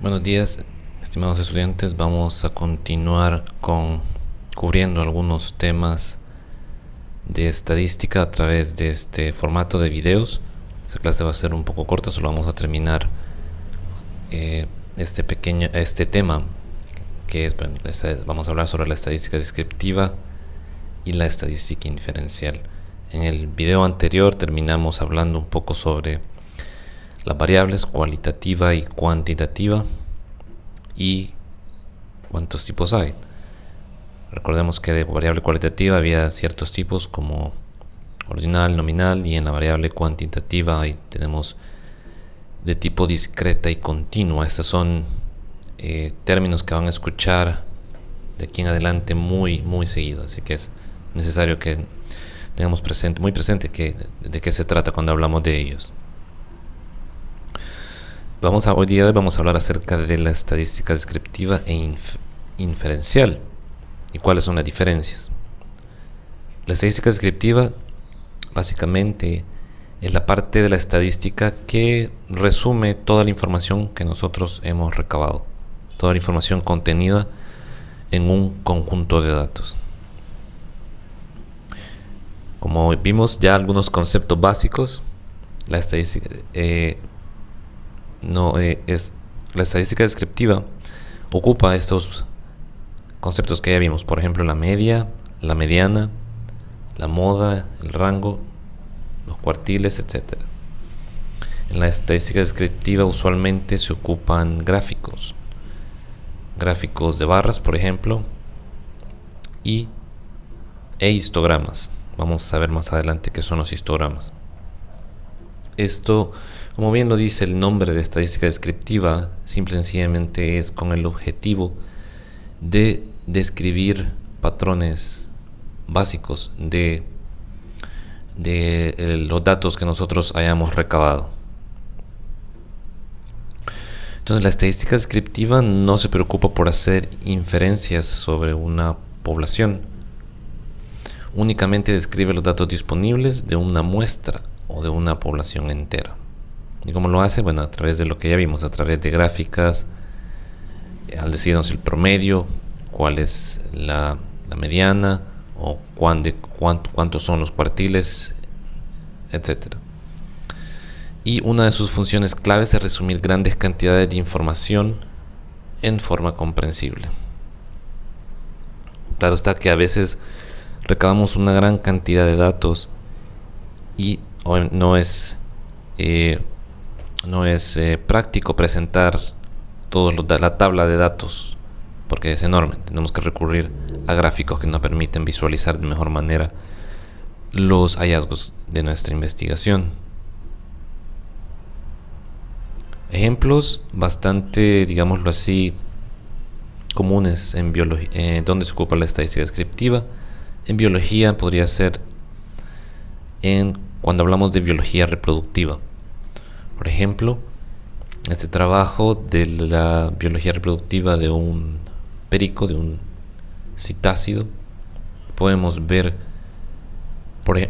Buenos días, estimados estudiantes. Vamos a continuar cubriendo algunos temas de estadística a través de este formato de videos. Esta clase va a ser un poco corta, solo vamos a terminar este tema que es, vamos a hablar sobre la estadística descriptiva y la estadística inferencial. En el video anterior terminamos hablando un poco sobre las variables cualitativa y cuantitativa y cuántos tipos hay. Recordemos que de variable cualitativa había ciertos tipos como ordinal, nominal, y en la variable cuantitativa ahí tenemos de tipo discreta y continua. Estos son términos que van a escuchar de aquí en adelante muy seguido, así que es necesario que tengamos muy presente de qué se trata cuando hablamos de ellos. Hoy día vamos a hablar acerca de la estadística descriptiva e inferencial y cuáles son las diferencias. La estadística descriptiva básicamente es la parte de la estadística que resume toda la información que nosotros hemos recabado, toda la información contenida en un conjunto de datos. Como vimos ya algunos conceptos básicos, la estadística la estadística descriptiva ocupa estos conceptos que ya vimos, por ejemplo la media, la mediana, la moda, el rango, los cuartiles, etc. En la estadística descriptiva usualmente se ocupan gráficos de barras, por ejemplo, e histogramas. Vamos a ver más adelante qué son los histogramas. Esto, como bien lo dice el nombre de estadística descriptiva, simple y sencillamente es con el objetivo de describir patrones básicos de los datos que nosotros hayamos recabado. Entonces, la estadística descriptiva no se preocupa por hacer inferencias sobre una población. Únicamente describe los datos disponibles de una muestra o de una población entera. ¿Y cómo lo hace? Bueno, a través de lo que ya vimos, a través de gráficas, al decirnos el promedio, cuál es la mediana, o cuántos son los cuartiles, etc. Y una de sus funciones claves es resumir grandes cantidades de información en forma comprensible. Claro está que a veces recabamos una gran cantidad de datos y no es práctico presentar la tabla de datos porque es enorme. Tenemos que recurrir a gráficos que nos permiten visualizar de mejor manera los hallazgos de nuestra investigación. Ejemplos bastante, digámoslo así, comunes en biología, donde se ocupa la estadística descriptiva. En biología podría ser cuando hablamos de biología reproductiva. Por ejemplo, este trabajo de la biología reproductiva de un perico, de un citácido, podemos ver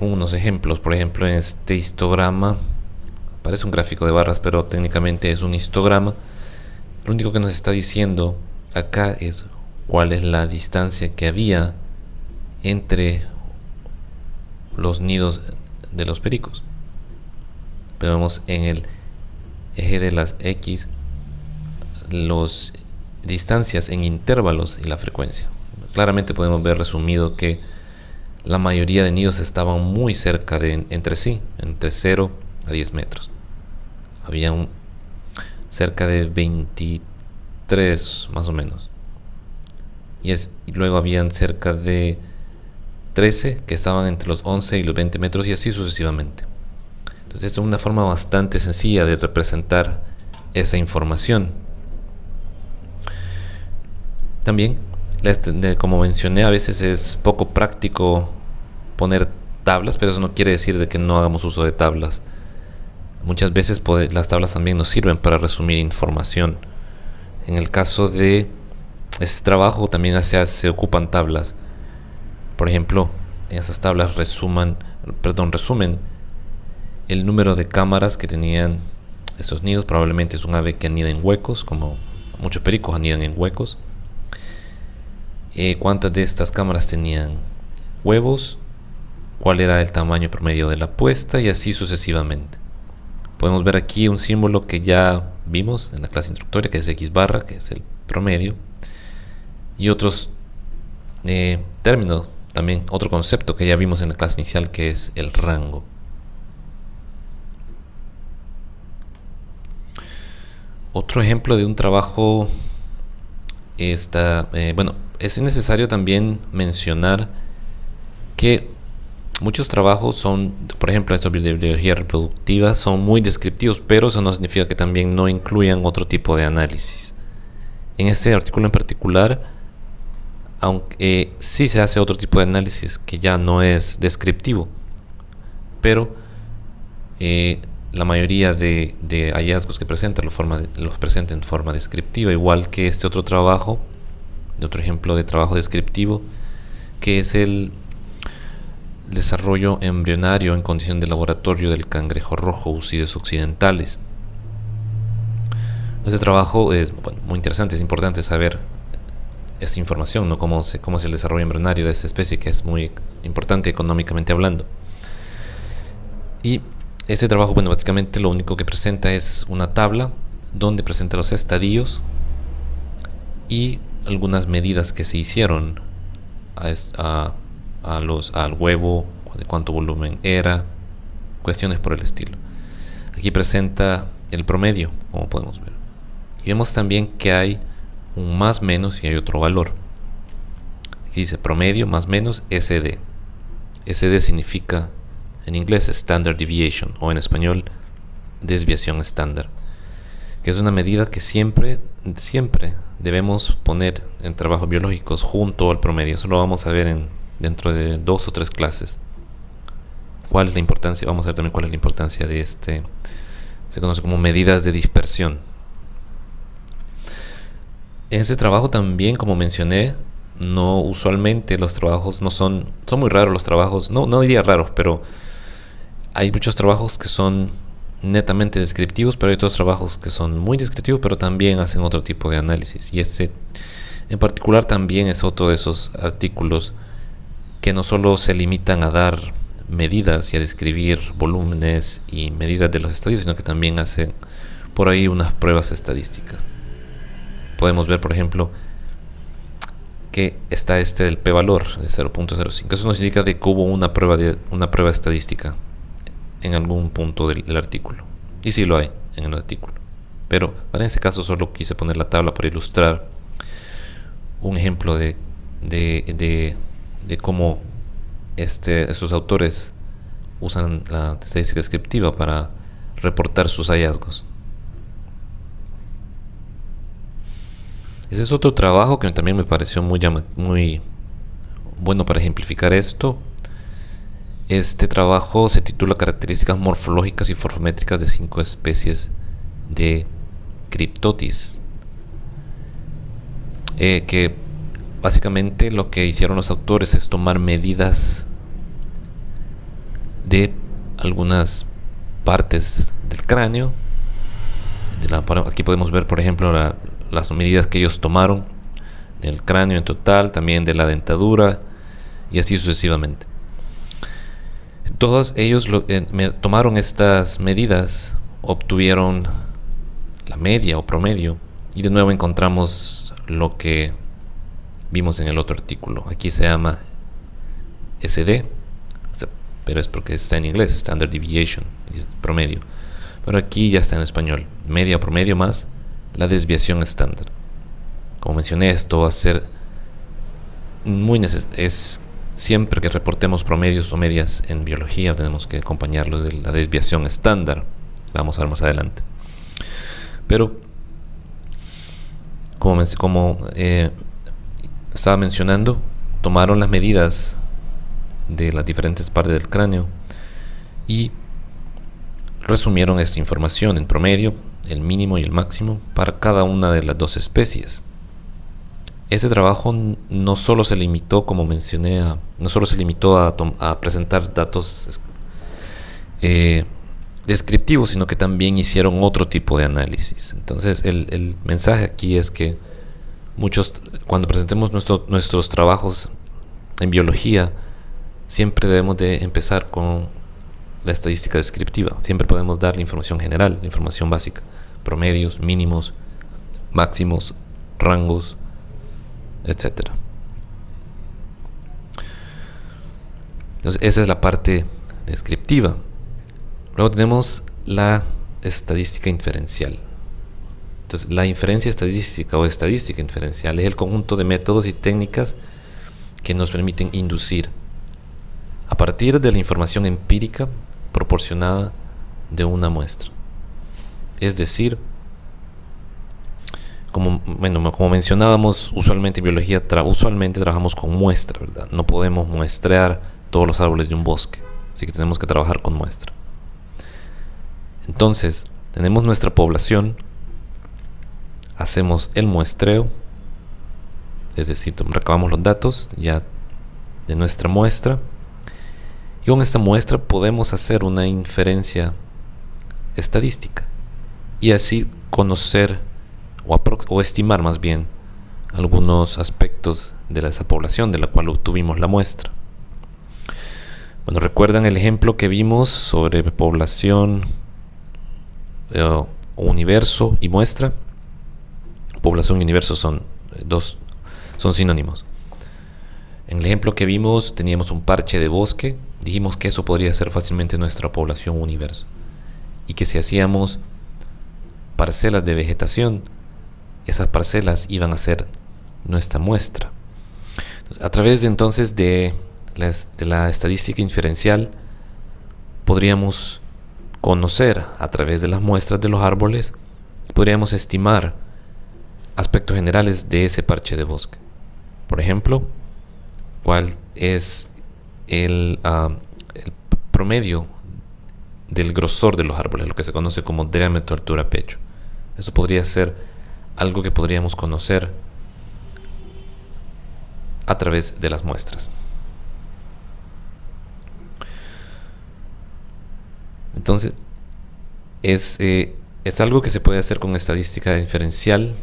unos ejemplos. Por ejemplo, en este histograma, parece un gráfico de barras, pero técnicamente es un histograma. Lo único que nos está diciendo acá es cuál es la distancia que había entre los nidos de los pericos. Pero vemos en el eje de las X las distancias en intervalos y la frecuencia. Claramente podemos ver resumido que la mayoría de nidos estaban muy cerca entre sí, entre 0 a 10 metros. Había cerca de 23 más o menos. Y luego habían cerca de 13 que estaban entre los 11 y los 20 metros y así sucesivamente. Entonces, esta es una forma bastante sencilla de representar esa información. También, como mencioné, a veces es poco práctico poner tablas, pero eso no quiere decir de que no hagamos uso de tablas. Muchas veces las tablas también nos sirven para resumir información. En el caso de este trabajo también se ocupan tablas. Por ejemplo, en esas tablas resumen el número de cámaras que tenían estos nidos. Probablemente es un ave que anida en huecos, como muchos pericos anidan en huecos. Cuántas de estas cámaras tenían huevos, cuál era el tamaño promedio de la puesta y así sucesivamente. Podemos ver aquí un símbolo que ya vimos en la clase introductoria, que es X barra, que es el promedio, y otros términos, también otro concepto que ya vimos en la clase inicial, que es el rango. Otro ejemplo de un trabajo es necesario también mencionar que muchos trabajos son, por ejemplo, esta bibliología reproductiva, son muy descriptivos, pero eso no significa que también no incluyan otro tipo de análisis. En este artículo en particular, aunque sí se hace otro tipo de análisis que ya no es descriptivo, pero la mayoría de hallazgos que presenta los presenta en forma descriptiva, igual que este otro trabajo, de otro ejemplo de trabajo descriptivo, que es el desarrollo embrionario en condición de laboratorio del cangrejo rojo Usides occidentalis. Este trabajo es muy interesante, es importante saber esta información, ¿no? Cómo es el desarrollo embrionario de esta especie, que es muy importante económicamente hablando. Y este trabajo, básicamente lo único que presenta es una tabla donde presenta los estadios y algunas medidas que se hicieron al huevo, de cuánto volumen era, cuestiones por el estilo. Aquí presenta el promedio, como podemos ver. Y vemos también que hay un más menos y hay otro valor. Aquí dice promedio más menos SD. SD significa en inglés Standard Deviation, o en español desviación estándar, que es una medida que siempre debemos poner en trabajos biológicos junto al promedio. Eso lo vamos a ver dentro de 2 o 3 clases. ¿Cuál es la importancia? Vamos a ver también cuál es la importancia de se conoce como medidas de dispersión. En ese trabajo también, como mencioné, no usualmente los trabajos son muy raros los trabajos, no diría raros, pero hay muchos trabajos que son netamente descriptivos, pero hay otros trabajos que son muy descriptivos, pero también hacen otro tipo de análisis. Y en particular también es otro de esos artículos que no solo se limitan a dar medidas y a describir volúmenes y medidas de los estadios, sino que también hacen por ahí unas pruebas estadísticas. Podemos ver, por ejemplo, que está del p-valor de 0.05. Eso nos indica de que hubo una prueba estadística en algún punto del artículo. Y sí lo hay en el artículo. Pero para ese caso solo quise poner la tabla para ilustrar un ejemplo de cómo estos autores usan la estadística descriptiva para reportar sus hallazgos. Ese es otro trabajo que también me pareció muy bueno para ejemplificar esto. Este trabajo se titula Características morfológicas y morfométricas de 5 especies de Cryptotis, que básicamente lo que hicieron los autores es tomar medidas de algunas partes del cráneo. Aquí podemos ver, por ejemplo, las medidas que ellos tomaron del cráneo en total, también de la dentadura y así sucesivamente. Todos ellos tomaron estas medidas, obtuvieron la media o promedio, y de nuevo encontramos lo que vimos en el otro artículo. Aquí se llama SD, pero es porque está en inglés, Standard Deviation, promedio. Pero aquí ya está en español, media o promedio más la desviación estándar. Como mencioné, esto va a ser siempre que reportemos promedios o medias en biología, tenemos que acompañarlos de la desviación estándar. La vamos a ver más adelante. Pero, como estaba mencionando, tomaron las medidas de las diferentes partes del cráneo y resumieron esta información en promedio, el mínimo y el máximo para cada una de las 2 especies. Este trabajo no solo se limitó, como mencioné, a presentar datos descriptivo, sino que también hicieron otro tipo de análisis. Entonces el mensaje aquí es que cuando presentemos nuestros trabajos en biología, siempre debemos de empezar con la estadística descriptiva. Siempre podemos dar la información general, la información básica, promedios, mínimos, máximos, rangos, etc. Entonces esa es la parte descriptiva. Luego tenemos la estadística inferencial. Entonces la inferencia estadística o estadística inferencial es el conjunto de métodos y técnicas que nos permiten inducir a partir de la información empírica proporcionada de una muestra. Es decir, como mencionábamos, usualmente en biología usualmente trabajamos con muestra, ¿verdad? No podemos muestrear todos los árboles de un bosque, así que tenemos que trabajar con muestra. Entonces, tenemos nuestra población, hacemos el muestreo, es decir, recabamos los datos ya de nuestra muestra, y con esta muestra podemos hacer una inferencia estadística y así conocer o estimar más bien algunos aspectos de esa población de la cual obtuvimos la muestra. Bueno, ¿recuerdan el ejemplo que vimos sobre población, universo y muestra? Población y universo son sinónimos. En el ejemplo que vimos teníamos un parche de bosque. Dijimos que eso podría ser fácilmente nuestra población universo, y que si hacíamos parcelas de vegetación, esas parcelas iban a ser nuestra muestra. A través de la estadística inferencial podríamos conocer a través de las muestras de los árboles, podríamos estimar aspectos generales de ese parche de bosque. Por ejemplo, cuál es el promedio del grosor de los árboles, lo que se conoce como diámetro, altura, pecho. Eso podría ser algo que podríamos conocer a través de las muestras. Entonces, es algo que se puede hacer con estadística diferencial,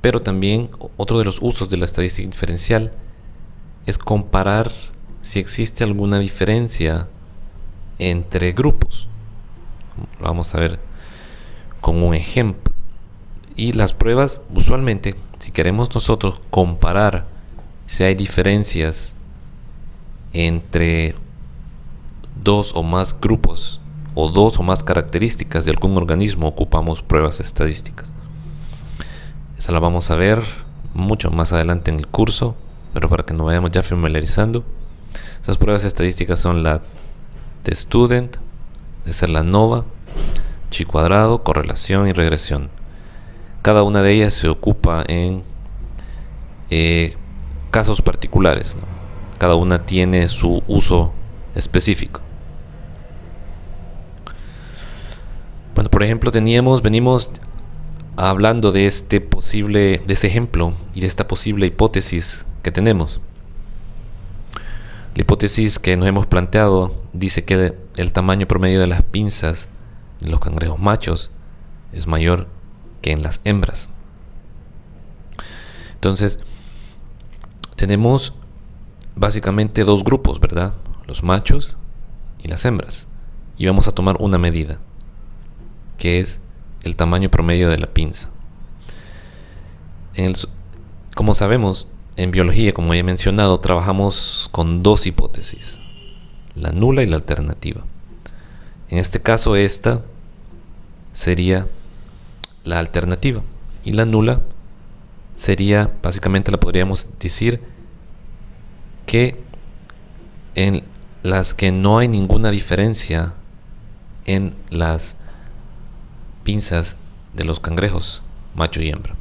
pero también otro de los usos de la estadística diferencial es comparar si existe alguna diferencia entre grupos. Lo vamos a ver con un ejemplo. Y las pruebas, usualmente, si queremos nosotros comparar si hay diferencias entre dos o más grupos o dos o más características de algún organismo, ocupamos pruebas estadísticas. Esa la vamos a ver mucho más adelante en el curso, pero para que nos vayamos ya familiarizando. Esas pruebas estadísticas son la T-Student, esa es la NOVA, chi cuadrado, correlación y regresión. Cada una de ellas se ocupa en casos particulares, ¿no? Cada una tiene su uso específico. Bueno, por ejemplo, venimos hablando de ese ejemplo y de esta posible hipótesis que tenemos. La hipótesis que nos hemos planteado dice que el tamaño promedio de las pinzas de los cangrejos machos es mayor que en las hembras. Entonces, tenemos básicamente dos grupos, ¿verdad? Los machos y las hembras. Y vamos a tomar una medida, que es el tamaño promedio de la pinza. Como sabemos, en biología, como ya he mencionado, trabajamos con dos hipótesis, la nula y la alternativa. En este caso, esta sería la alternativa, y la nula sería, básicamente la podríamos decir que en las que no hay ninguna diferencia en las pinzas de los cangrejos macho y hembra.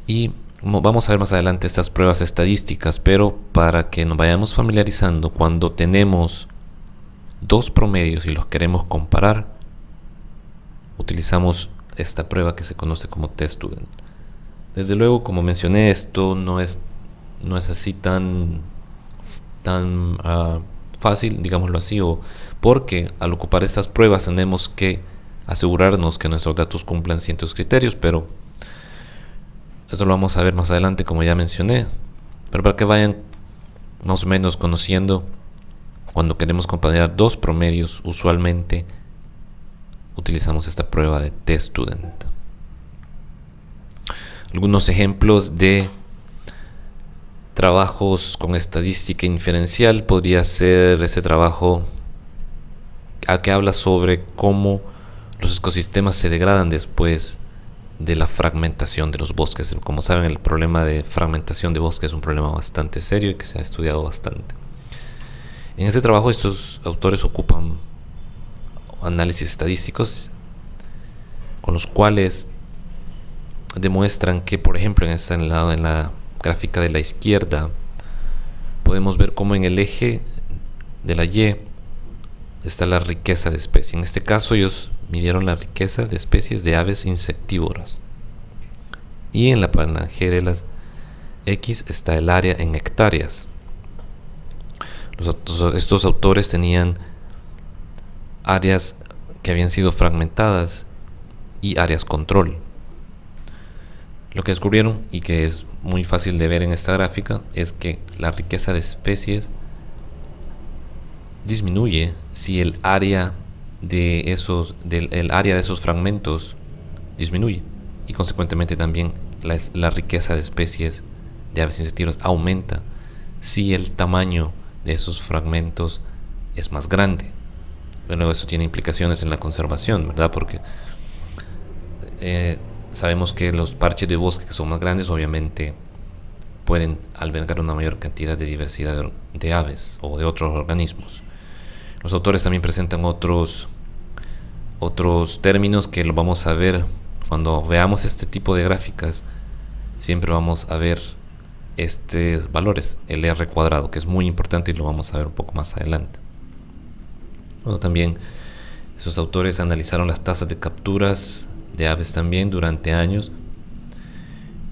Y vamos a ver más adelante estas pruebas estadísticas, pero para que nos vayamos familiarizando, cuando tenemos dos promedios y los queremos comparar, utilizamos esta prueba que se conoce como T-Student. Desde luego, como mencioné, esto no es así tan fácil, digámoslo así, o porque al ocupar estas pruebas tenemos que asegurarnos que nuestros datos cumplan ciertos criterios, pero eso lo vamos a ver más adelante, como ya mencioné. Pero para que vayan más o menos conociendo, cuando queremos comparar dos promedios, usualmente utilizamos esta prueba de T-Student. Algunos ejemplos de trabajos con estadística inferencial podría ser ese trabajo que habla sobre cómo los ecosistemas se degradan después de la fragmentación de los bosques. Como saben, el problema de fragmentación de bosques es un problema bastante serio y que se ha estudiado bastante. En este trabajo estos autores ocupan análisis estadísticos con los cuales demuestran que, por ejemplo, en la gráfica de la izquierda podemos ver cómo en el eje de la Y está la riqueza de especies. En este caso ellos midieron la riqueza de especies de aves insectívoras, y en la G de las X está el área en hectáreas. Estos autores tenían áreas que habían sido fragmentadas y áreas control. Lo que descubrieron, y que es muy fácil de ver en esta gráfica, es que la riqueza de especies disminuye si el área de esos fragmentos disminuye, y consecuentemente también la riqueza de especies de aves insectívoras aumenta si el tamaño de esos fragmentos es más grande. Bueno, eso tiene implicaciones en la conservación, ¿verdad? Porque sabemos que los parches de bosque que son más grandes obviamente pueden albergar una mayor cantidad de diversidad de aves o de otros organismos. Los autores también presentan otros términos que lo vamos a ver cuando veamos este tipo de gráficas. Siempre vamos a ver estos valores, el R cuadrado, que es muy importante y lo vamos a ver un poco más adelante. Bueno, también esos autores analizaron las tasas de capturas de aves también durante años,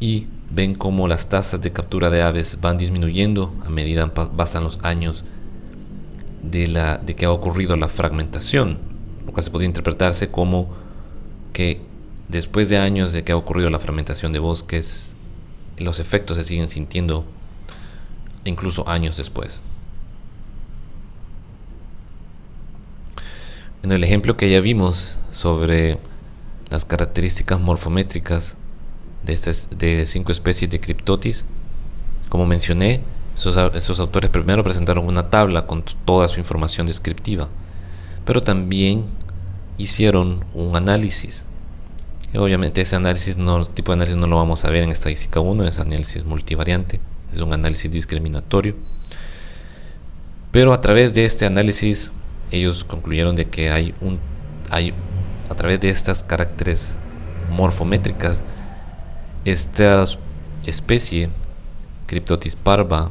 y ven cómo las tasas de captura de aves van disminuyendo a medida pasan los años de que ha ocurrido la fragmentación, lo cual se podría interpretarse como que después de años de que ha ocurrido la fragmentación de bosques, los efectos se siguen sintiendo incluso años después. En el ejemplo que ya vimos sobre las características morfométricas de 5 especies de Cryptotis, como mencioné, esos autores primero presentaron una tabla con toda su información descriptiva, pero también hicieron un análisis. Y obviamente ese tipo de análisis no lo vamos a ver en estadística 1, es análisis multivariante, es un análisis discriminatorio. Pero a través de este análisis ellos concluyeron de que hay a través de estas caracteres morfométricas, esta especie Cryptotis parva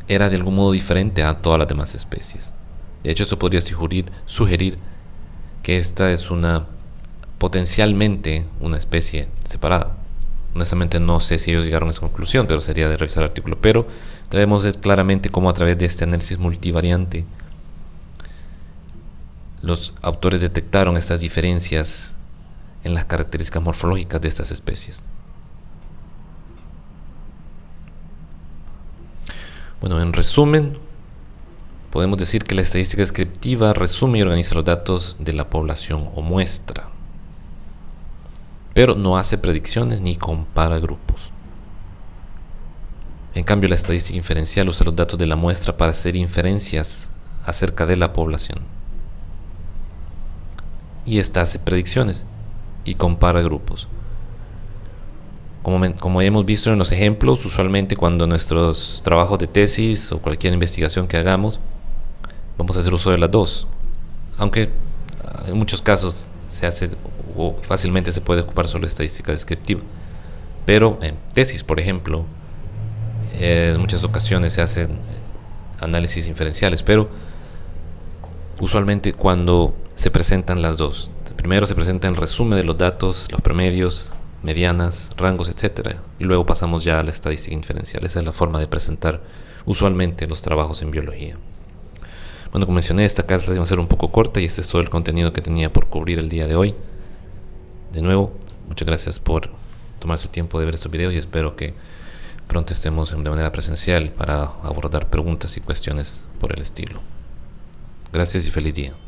era de algún modo diferente a todas las demás especies. De hecho, eso podría sugerir que esta es potencialmente una especie separada. Honestamente no sé si ellos llegaron a esa conclusión, pero sería de revisar el artículo. Pero vemos claramente cómo a través de este análisis multivariante los autores detectaron estas diferencias en las características morfológicas de estas especies. Bueno, en resumen, podemos decir que la estadística descriptiva resume y organiza los datos de la población o muestra, pero no hace predicciones ni compara grupos. En cambio, la estadística inferencial usa los datos de la muestra para hacer inferencias acerca de la población, y esta hace predicciones y compara grupos. Como hemos visto en los ejemplos, usualmente cuando nuestros trabajos de tesis o cualquier investigación que hagamos, vamos a hacer uso de las dos, aunque en muchos casos se hace o fácilmente se puede ocupar solo estadística descriptiva. Pero en tesis, por ejemplo, en muchas ocasiones se hacen análisis inferenciales, pero usualmente cuando se presentan las dos, primero se presenta el resumen de los datos, los promedios, medianas, rangos, etc. Y luego pasamos ya a la estadística inferencial. Esa es la forma de presentar usualmente los trabajos en biología. Bueno, como mencioné, esta clase iba a ser un poco corta y este es todo el contenido que tenía por cubrir el día de hoy. De nuevo, muchas gracias por tomarse el tiempo de ver estos videos y espero que pronto estemos de manera presencial para abordar preguntas y cuestiones por el estilo. Gracias y feliz día.